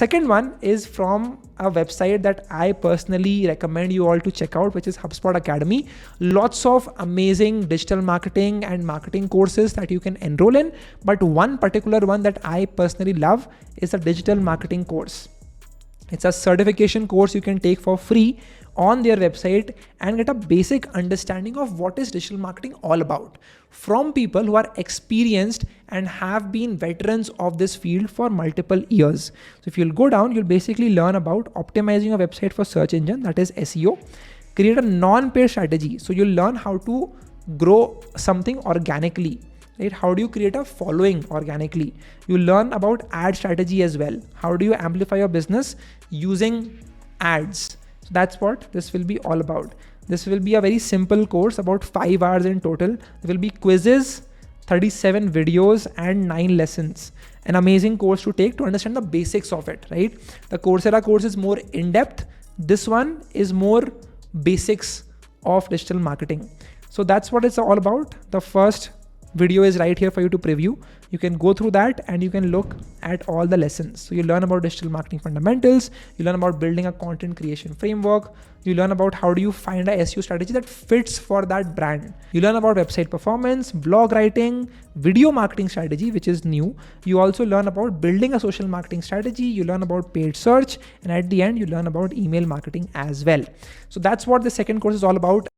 second one is from a website that I personally recommend you all to check out, which is HubSpot Academy. Lots of amazing digital marketing and marketing courses that you can enroll in. But one particular one that I personally love is a digital marketing course. It's a certification course you can take for free on their website and get a basic understanding of what is digital marketing all about from people who are experienced and have been veterans of this field for multiple years. So if you'll go down, you'll basically learn about optimizing a website for search engine, that is SEO, create a non-paid strategy. So you'll learn how to grow something organically. Right? How do you create a following organically? You learn about ad strategy as well. How do you amplify your business using ads? So that's what this will be all about. This will be a very simple course, about 5 hours in total. There will be quizzes, 37 videos and 9 lessons. An amazing course to take to understand the basics of it, right? The Coursera course is more in-depth. This one is more basics of digital marketing. So that's what it's all about. The first video is right here for you to preview. You can go through that and you can look at all the lessons. So you learn about digital marketing fundamentals, you learn about building a content creation framework, you learn about how do you find a SEO strategy that fits for that brand. You learn about website performance, blog writing, video marketing strategy, which is new. You also learn about building a social marketing strategy, you learn about paid search, and at the end, you learn about email marketing as well. So that's what the second course is all about.